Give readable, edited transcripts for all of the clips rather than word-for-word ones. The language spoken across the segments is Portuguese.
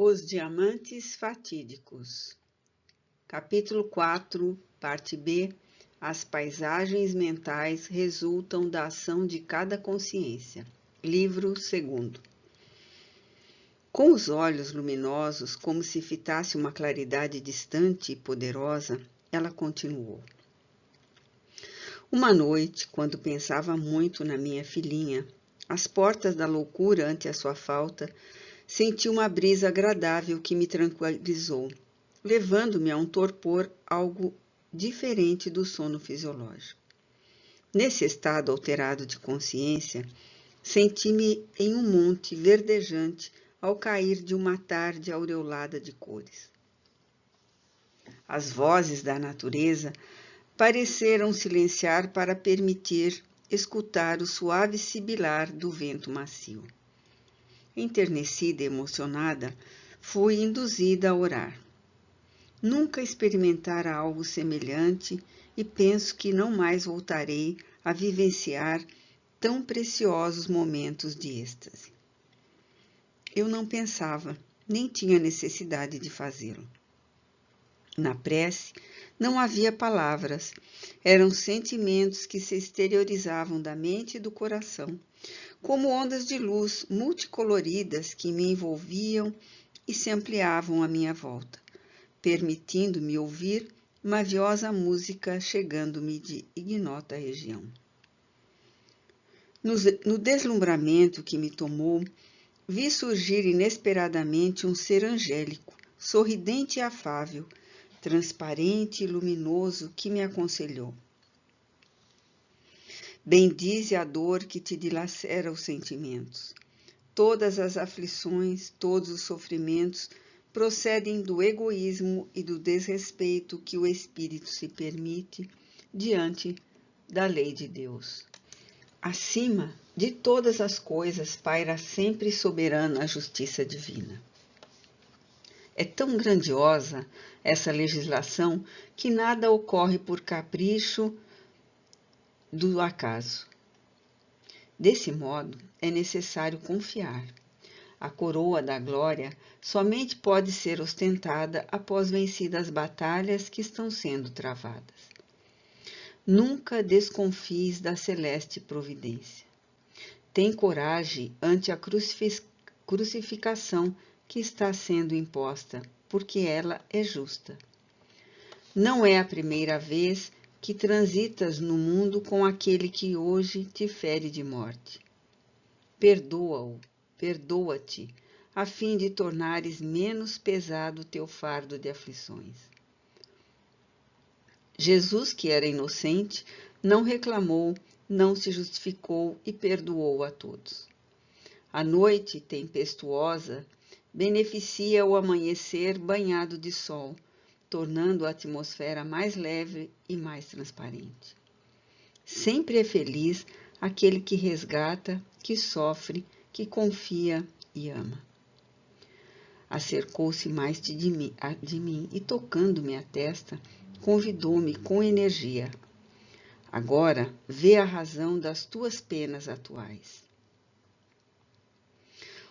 Os diamantes fatídicos. Capítulo 4, parte B. As paisagens mentais resultam da ação de cada consciência. Livro 2º. Com os olhos luminosos, como se fitasse uma claridade distante e poderosa, ela continuou. Uma noite, quando pensava muito na minha filhinha, às portas da loucura ante a sua falta, senti uma brisa agradável que me tranquilizou, levando-me a um torpor algo diferente do sono fisiológico. Nesse estado alterado de consciência, senti-me em um monte verdejante ao cair de uma tarde aureolada de cores. As vozes da natureza pareceram silenciar para permitir escutar o suave sibilar do vento macio. Enternecida e emocionada, fui induzida a orar. Nunca experimentara algo semelhante e penso que não mais voltarei a vivenciar tão preciosos momentos de êxtase. Eu não pensava, nem tinha necessidade de fazê-lo. Na prece, não havia palavras, eram sentimentos que se exteriorizavam da mente e do coração, como ondas de luz multicoloridas que me envolviam e se ampliavam à minha volta, permitindo-me ouvir maviosa música chegando-me de ignota região. No deslumbramento que me tomou, vi surgir inesperadamente um ser angélico, sorridente e afável, transparente e luminoso, que me aconselhou. Bendize a dor que te dilacera os sentimentos. Todas as aflições, todos os sofrimentos procedem do egoísmo e do desrespeito que o espírito se permite diante da lei de Deus. Acima de todas as coisas paira sempre soberana a justiça divina. É tão grandiosa essa legislação que nada ocorre por capricho do acaso. Desse modo, é necessário confiar. A coroa da glória somente pode ser ostentada após vencidas as batalhas que estão sendo travadas. Nunca desconfies da celeste providência. Tem coragem ante a crucificação que está sendo imposta, porque ela é justa. Não é a primeira vez que transitas no mundo com aquele que hoje te fere de morte. Perdoa-o, perdoa-te, a fim de tornares menos pesado o teu fardo de aflições. Jesus, que era inocente, não reclamou, não se justificou e perdoou a todos. A noite tempestuosa beneficia o amanhecer banhado de sol, tornando a atmosfera mais leve e mais transparente. Sempre é feliz aquele que resgata, que sofre, que confia e ama. Acercou-se mais de mim e, tocando-me a testa, convidou-me com energia. Agora vê a razão das tuas penas atuais.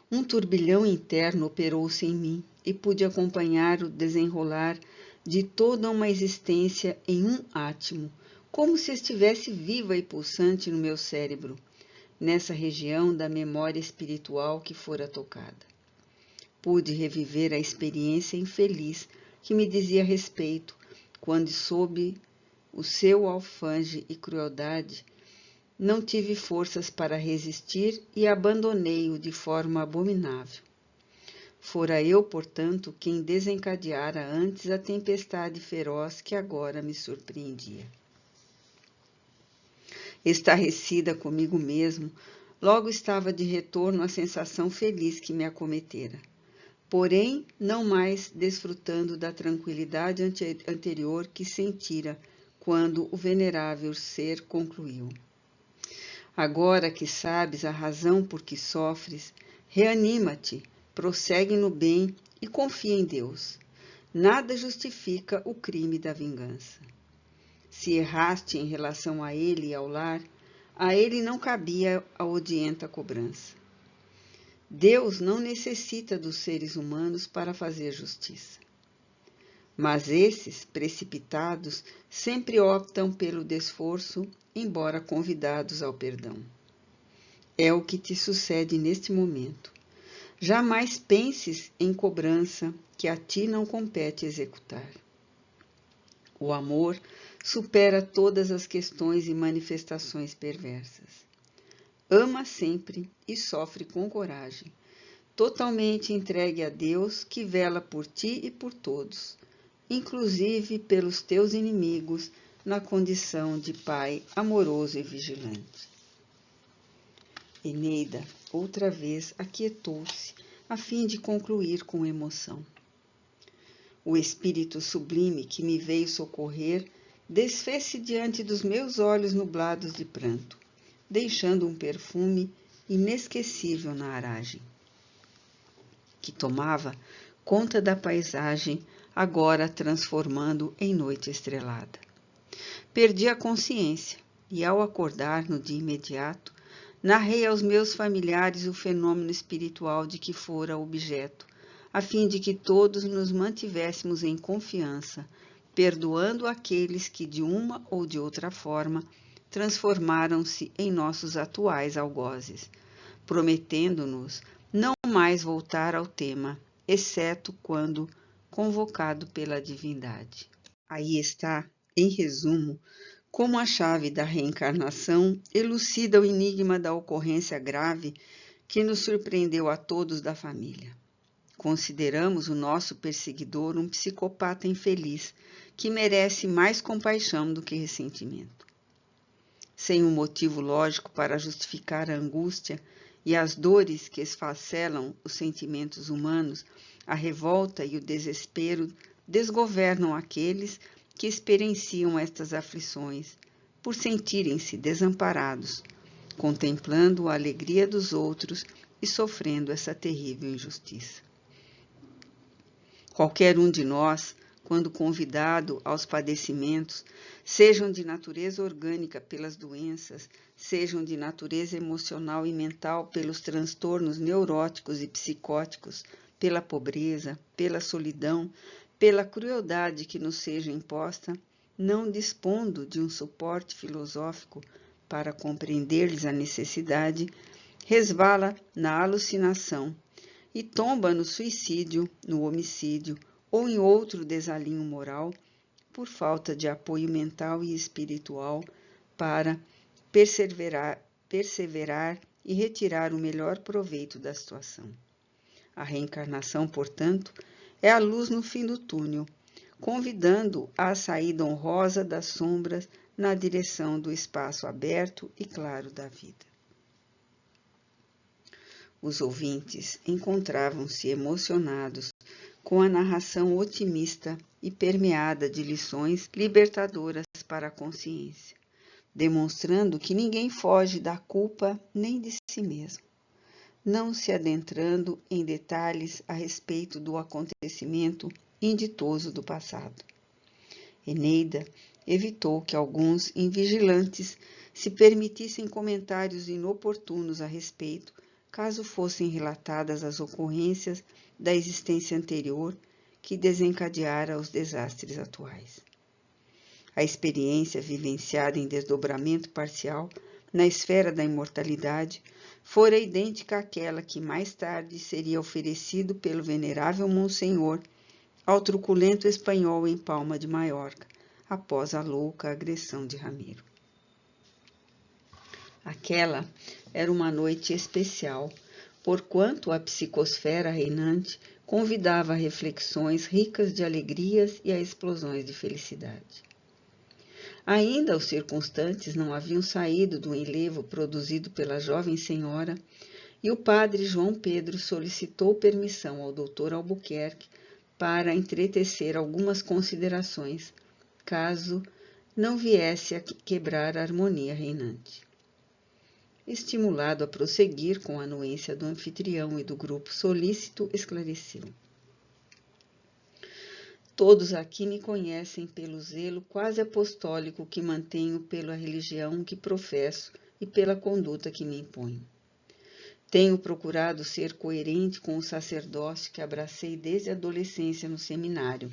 Um turbilhão interno operou-se em mim e pude acompanhar o desenrolar de toda uma existência em um átimo, como se estivesse viva e pulsante no meu cérebro, nessa região da memória espiritual que fora tocada. Pude reviver a experiência infeliz que me dizia respeito, quando sob o seu alfange e crueldade, não tive forças para resistir e abandonei-o de forma abominável. Fora eu, portanto, quem desencadeara antes a tempestade feroz que agora me surpreendia. Estarrecida comigo mesmo, logo estava de retorno à sensação feliz que me acometera, porém não mais desfrutando da tranquilidade anterior que sentira quando o venerável ser concluiu. Agora que sabes a razão por que sofres, reanima-te, prossegue no bem e confia em Deus. Nada justifica o crime da vingança. Se erraste em relação a ele e ao lar, a ele não cabia a odienta cobrança. Deus não necessita dos seres humanos para fazer justiça. Mas esses, precipitados, sempre optam pelo desforço, embora convidados ao perdão. É o que te sucede neste momento. Jamais penses em cobrança que a ti não compete executar. O amor supera todas as questões e manifestações perversas. Ama sempre e sofre com coragem, totalmente entregue a Deus que vela por ti e por todos, inclusive pelos teus inimigos, na condição de pai amoroso e vigilante. Eneida, outra vez, aquietou-se, a fim de concluir com emoção. O espírito sublime que me veio socorrer desfez-se diante dos meus olhos nublados de pranto, deixando um perfume inesquecível na aragem, que tomava conta da paisagem, agora transformando em noite estrelada. Perdi a consciência e, ao acordar no dia imediato, narrei aos meus familiares o fenômeno espiritual de que fora objeto, a fim de que todos nos mantivéssemos em confiança, perdoando aqueles que, de uma ou de outra forma, transformaram-se em nossos atuais algozes, prometendo-nos não mais voltar ao tema, exceto quando convocado pela divindade. Aí está, em resumo, como a chave da reencarnação elucida o enigma da ocorrência grave que nos surpreendeu a todos da família. Consideramos o nosso perseguidor um psicopata infeliz que merece mais compaixão do que ressentimento. Sem um motivo lógico para justificar a angústia e as dores que esfacelam os sentimentos humanos, a revolta e o desespero desgovernam aqueles que experienciam estas aflições, por sentirem-se desamparados, contemplando a alegria dos outros e sofrendo essa terrível injustiça. Qualquer um de nós, quando convidado aos padecimentos, sejam de natureza orgânica pelas doenças, sejam de natureza emocional e mental pelos transtornos neuróticos e psicóticos, pela pobreza, pela solidão, pela crueldade que nos seja imposta, não dispondo de um suporte filosófico para compreender-lhes a necessidade, resvala na alucinação e tomba no suicídio, no homicídio ou em outro desalinho moral, por falta de apoio mental e espiritual para perseverar e retirar o melhor proveito da situação. A reencarnação, portanto, é a luz no fim do túnel, convidando à saída honrosa das sombras na direção do espaço aberto e claro da vida. Os ouvintes encontravam-se emocionados com a narração otimista e permeada de lições libertadoras para a consciência, demonstrando que ninguém foge da culpa nem de si mesmo, não se adentrando em detalhes a respeito do acontecimento inditoso do passado. Eneida evitou que alguns invigilantes se permitissem comentários inoportunos a respeito, caso fossem relatadas as ocorrências da existência anterior que desencadeara os desastres atuais. A experiência vivenciada em desdobramento parcial na esfera da imortalidade fora idêntica àquela que mais tarde seria oferecido pelo venerável Monsenhor ao truculento espanhol em Palma de Maiorca, após a louca agressão de Ramiro. Aquela era uma noite especial, porquanto a psicosfera reinante convidava a reflexões ricas de alegrias e a explosões de felicidade. Ainda os circunstantes não haviam saído do enlevo produzido pela jovem senhora, e o padre João Pedro solicitou permissão ao doutor Albuquerque para entretecer algumas considerações, caso não viesse a quebrar a harmonia reinante. Estimulado a prosseguir com a anuência do anfitrião e do grupo solícito, esclareceu. Todos aqui me conhecem pelo zelo quase apostólico que mantenho pela religião que professo e pela conduta que me imponho. Tenho procurado ser coerente com o sacerdócio que abracei desde a adolescência no seminário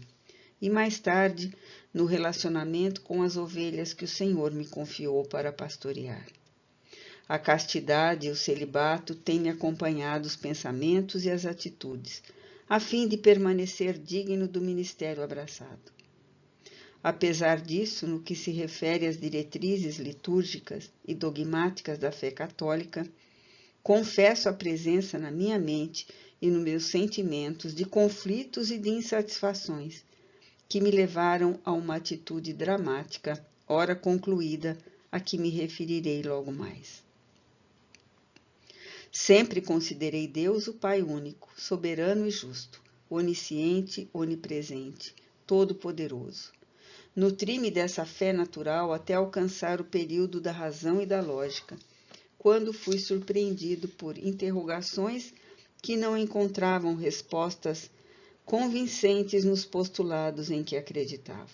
e mais tarde no relacionamento com as ovelhas que o Senhor me confiou para pastorear. A castidade e o celibato têm me acompanhado os pensamentos e as atitudes, a fim de permanecer digno do ministério abraçado. Apesar disso, no que se refere às diretrizes litúrgicas e dogmáticas da fé católica, confesso a presença na minha mente e nos meus sentimentos de conflitos e de insatisfações que me levaram a uma atitude dramática, ora concluída, a que me referirei logo mais. Sempre considerei Deus o Pai único, soberano e justo, onisciente, onipresente, todo-poderoso. Nutri-me dessa fé natural até alcançar o período da razão e da lógica, quando fui surpreendido por interrogações que não encontravam respostas convincentes nos postulados em que acreditava.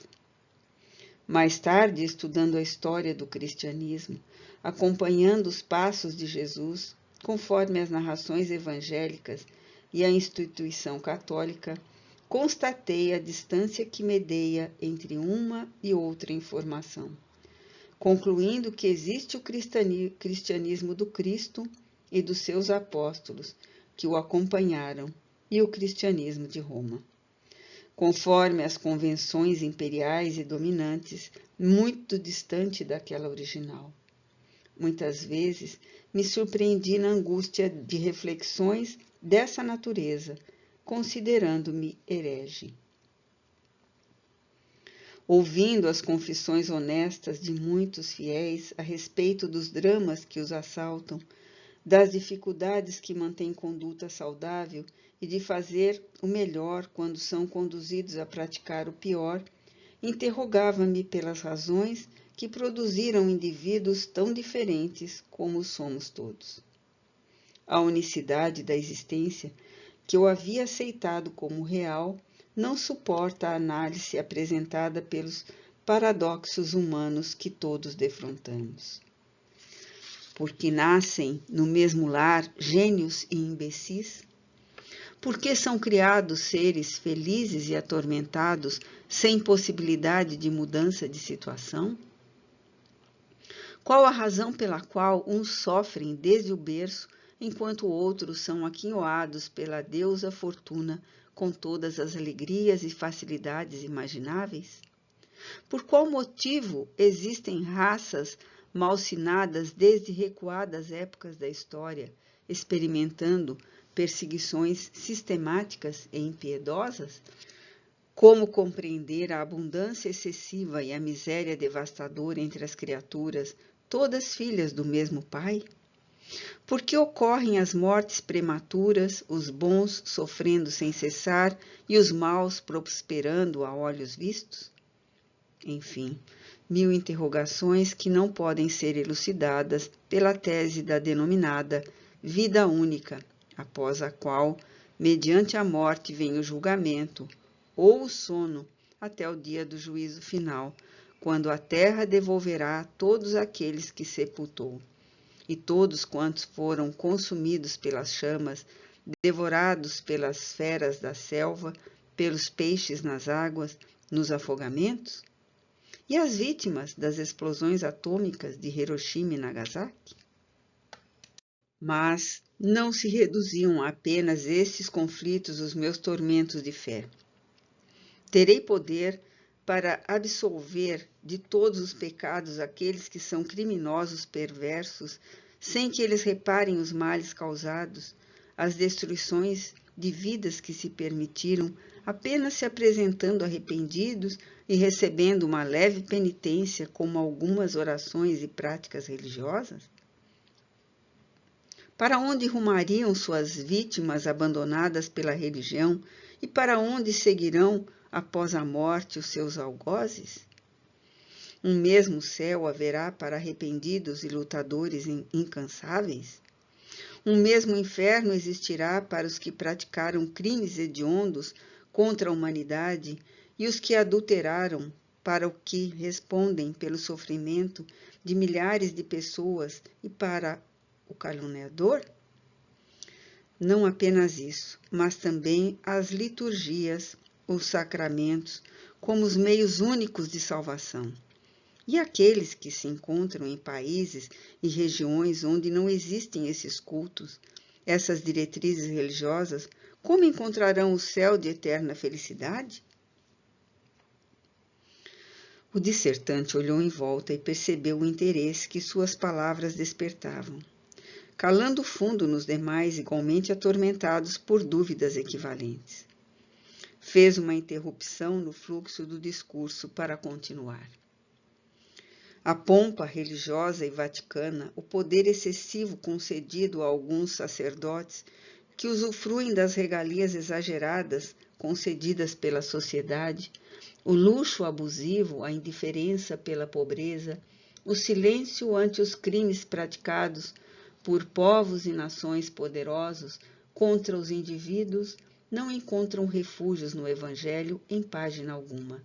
Mais tarde, estudando a história do cristianismo, acompanhando os passos de Jesus, conforme as narrações evangélicas e a instituição católica, constatei a distância que medeia entre uma e outra informação, concluindo que existe o cristianismo do Cristo e dos seus apóstolos que o acompanharam e o cristianismo de Roma. Conforme as convenções imperiais e dominantes, muito distante daquela original. Muitas vezes me surpreendi na angústia de reflexões dessa natureza, considerando-me herege. Ouvindo as confissões honestas de muitos fiéis a respeito dos dramas que os assaltam, das dificuldades que mantêm conduta saudável e de fazer o melhor quando são conduzidos a praticar o pior, interrogava-me pelas razões que produziram indivíduos tão diferentes como somos todos. A unicidade da existência, que eu havia aceitado como real, não suporta a análise apresentada pelos paradoxos humanos que todos defrontamos. Porque nascem no mesmo lar gênios e imbecis? Porque são criados seres felizes e atormentados sem possibilidade de mudança de situação? Qual a razão pela qual uns sofrem desde o berço, enquanto outros são aquinhoados pela deusa fortuna com todas as alegrias e facilidades imagináveis? Por qual motivo existem raças malsinadas desde recuadas épocas da história, experimentando perseguições sistemáticas e impiedosas? Como compreender a abundância excessiva e a miséria devastadora entre as criaturas, todas filhas do mesmo Pai? Por que ocorrem as mortes prematuras, os bons sofrendo sem cessar e os maus prosperando a olhos vistos? Enfim, mil interrogações que não podem ser elucidadas pela tese da denominada vida única, após a qual, mediante a morte, vem o julgamento, ou o sono, até o dia do juízo final, quando a terra devolverá todos aqueles que sepultou, e todos quantos foram consumidos pelas chamas, devorados pelas feras da selva, pelos peixes nas águas, nos afogamentos? E as vítimas das explosões atômicas de Hiroshima e Nagasaki? Mas não se reduziam a apenas esses conflitos os meus tormentos de fé. Terei poder para absolver de todos os pecados aqueles que são criminosos perversos, sem que eles reparem os males causados, as destruições de vidas que se permitiram, apenas se apresentando arrependidos e recebendo uma leve penitência, como algumas orações e práticas religiosas? Para onde rumariam suas vítimas abandonadas pela religião e para onde seguirão após a morte os seus algozes? Um mesmo céu haverá para arrependidos e lutadores incansáveis? Um mesmo inferno existirá para os que praticaram crimes hediondos contra a humanidade e os que adulteraram, para o que respondem pelo sofrimento de milhares de pessoas e para o caluniador? Não apenas isso, mas também as liturgias, os sacramentos, como os meios únicos de salvação. E aqueles que se encontram em países e regiões onde não existem esses cultos, essas diretrizes religiosas, como encontrarão o céu de eterna felicidade? O dissertante olhou em volta e percebeu o interesse que suas palavras despertavam, calando fundo nos demais igualmente atormentados por dúvidas equivalentes. Fez uma interrupção no fluxo do discurso para continuar. A pompa religiosa e vaticana, o poder excessivo concedido a alguns sacerdotes que usufruem das regalias exageradas concedidas pela sociedade, o luxo abusivo, a indiferença pela pobreza, o silêncio ante os crimes praticados por povos e nações poderosos contra os indivíduos, não encontram refúgios no Evangelho em página alguma.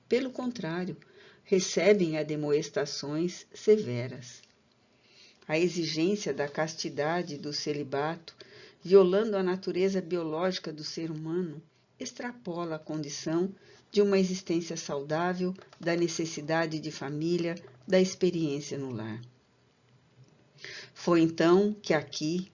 Pelo contrário, recebem admoestações severas. A exigência da castidade e do celibato, violando a natureza biológica do ser humano, extrapola a condição de uma existência saudável, da necessidade de família, da experiência no lar. Foi então que aqui,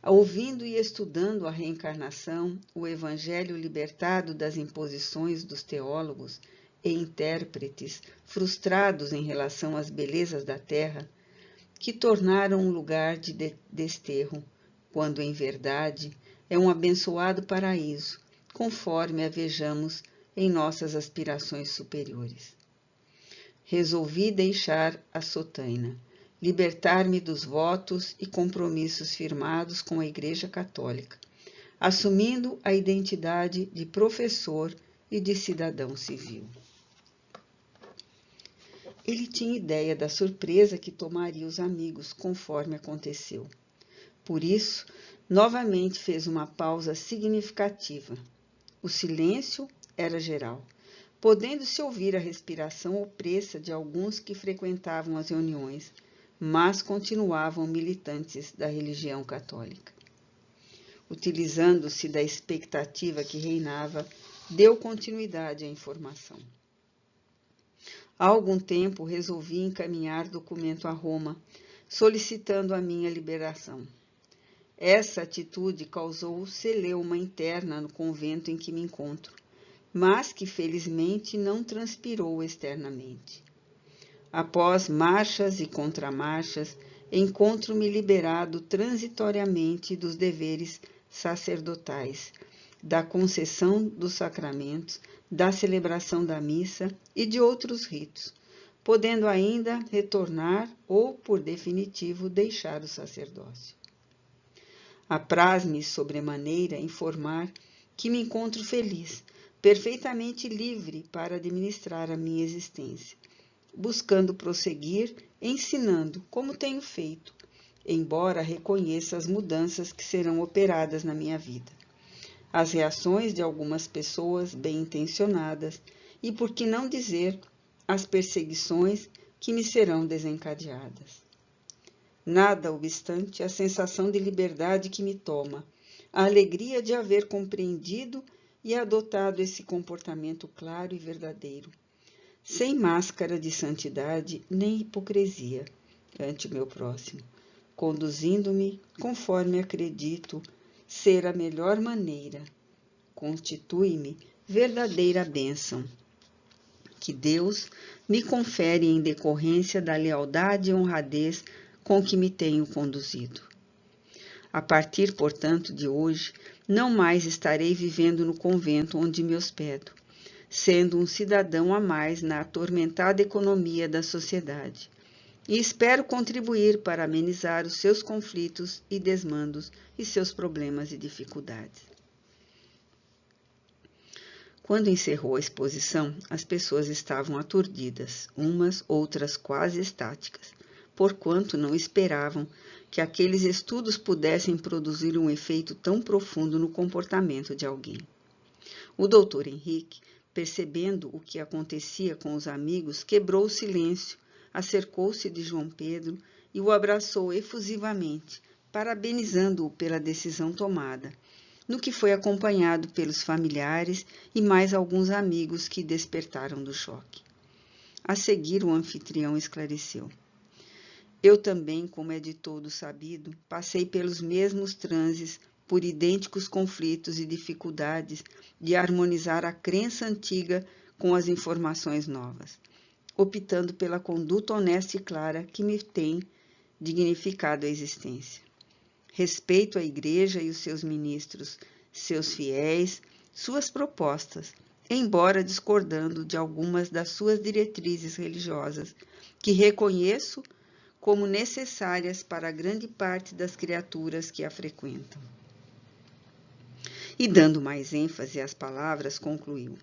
ouvindo e estudando a reencarnação, o Evangelho libertado das imposições dos teólogos e intérpretes frustrados em relação às belezas da terra, que tornaram um lugar de desterro, quando em verdade é um abençoado paraíso, conforme a vejamos em nossas aspirações superiores. Resolvi deixar a sotaina, libertar-me dos votos e compromissos firmados com a Igreja Católica, assumindo a identidade de professor e de cidadão civil. Ele tinha ideia da surpresa que tomaria os amigos, conforme aconteceu. Por isso, novamente fez uma pausa significativa. O silêncio era geral, podendo-se ouvir a respiração opressa de alguns que frequentavam as reuniões, mas continuavam militantes da religião católica. Utilizando-se da expectativa que reinava, deu continuidade à informação. Há algum tempo resolvi encaminhar documento a Roma, solicitando a minha liberação. Essa atitude causou celeuma interna no convento em que me encontro, mas que felizmente não transpirou externamente. Após marchas e contramarchas, encontro-me liberado transitoriamente dos deveres sacerdotais, da concessão dos sacramentos, da celebração da missa e de outros ritos, podendo ainda retornar ou, por definitivo, deixar o sacerdócio. Apraz-me sobremaneira informar que me encontro feliz, perfeitamente livre para administrar a minha existência, buscando prosseguir, ensinando como tenho feito, embora reconheça as mudanças que serão operadas na minha vida, as reações de algumas pessoas bem-intencionadas e, por que não dizer, as perseguições que me serão desencadeadas. Nada obstante a sensação de liberdade que me toma, a alegria de haver compreendido e adotado esse comportamento claro e verdadeiro, sem máscara de santidade nem hipocrisia ante o meu próximo, conduzindo-me conforme acredito ser a melhor maneira, constitui-me verdadeira bênção, que Deus me confere em decorrência da lealdade e honradez com que me tenho conduzido. A partir, portanto, de hoje, não mais estarei vivendo no convento onde me hospedo, sendo um cidadão a mais na atormentada economia da sociedade, e espero contribuir para amenizar os seus conflitos e desmandos e seus problemas e dificuldades. Quando encerrou a exposição, as pessoas estavam aturdidas, umas, outras quase estáticas, porquanto não esperavam que aqueles estudos pudessem produzir um efeito tão profundo no comportamento de alguém. O doutor Henrique, percebendo o que acontecia com os amigos, quebrou o silêncio, acercou-se de João Pedro e o abraçou efusivamente, parabenizando-o pela decisão tomada, no que foi acompanhado pelos familiares e mais alguns amigos que despertaram do choque. A seguir, o anfitrião esclareceu. Eu também, como é de todo sabido, passei pelos mesmos transes, por idênticos conflitos e dificuldades de harmonizar a crença antiga com as informações novas, optando pela conduta honesta e clara que me tem dignificado a existência. Respeito a Igreja e os seus ministros, seus fiéis, suas propostas, embora discordando de algumas das suas diretrizes religiosas, que reconheço como necessárias para a grande parte das criaturas que a frequentam. E dando mais ênfase às palavras, concluiu: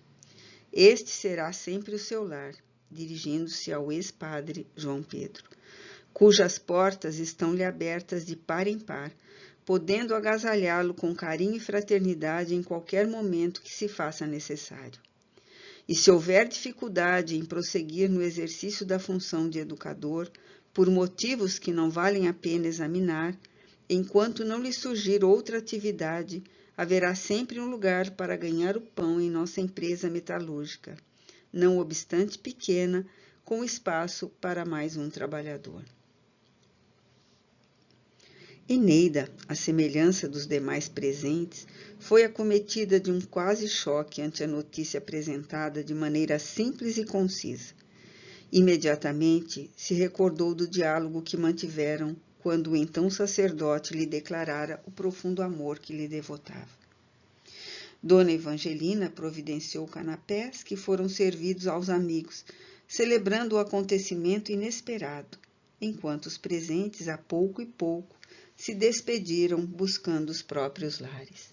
Este será sempre o seu lar, dirigindo-se ao ex-padre João Pedro, cujas portas estão-lhe abertas de par em par, podendo agasalhá-lo com carinho e fraternidade em qualquer momento que se faça necessário. E se houver dificuldade em prosseguir no exercício da função de educador, por motivos que não valem a pena examinar, enquanto não lhe surgir outra atividade, haverá sempre um lugar para ganhar o pão em nossa empresa metalúrgica, não obstante pequena, com espaço para mais um trabalhador. Eneida, à semelhança dos demais presentes, foi acometida de um quase choque ante a notícia apresentada de maneira simples e concisa. Imediatamente se recordou do diálogo que mantiveram quando o então sacerdote lhe declarara o profundo amor que lhe devotava. Dona Evangelina providenciou canapés que foram servidos aos amigos, celebrando o acontecimento inesperado, enquanto os presentes, a pouco e pouco, se despediram buscando os próprios lares.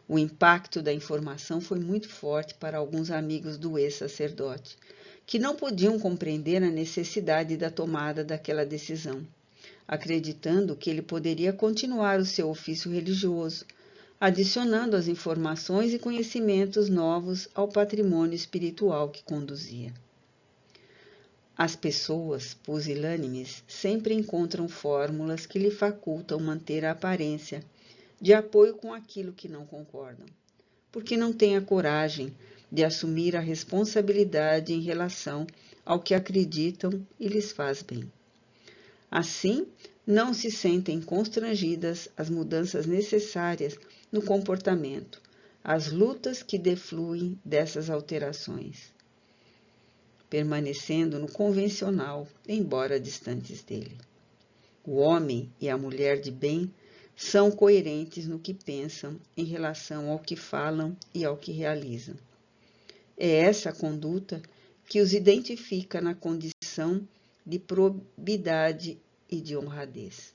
O impacto da informação foi muito forte para alguns amigos do ex-sacerdote, que não podiam compreender a necessidade da tomada daquela decisão, acreditando que ele poderia continuar o seu ofício religioso, adicionando as informações e conhecimentos novos ao patrimônio espiritual que conduzia. As pessoas pusilânimes sempre encontram fórmulas que lhe facultam manter a aparência de apoio com aquilo que não concordam, porque não têm a coragem de assumir a responsabilidade em relação ao que acreditam e lhes faz bem. Assim, não se sentem constrangidas as mudanças necessárias no comportamento, as lutas que defluem dessas alterações, permanecendo no convencional, embora distantes dele. O homem e a mulher de bem são coerentes no que pensam em relação ao que falam e ao que realizam. É essa conduta que os identifica na condição de probidade e de honradez.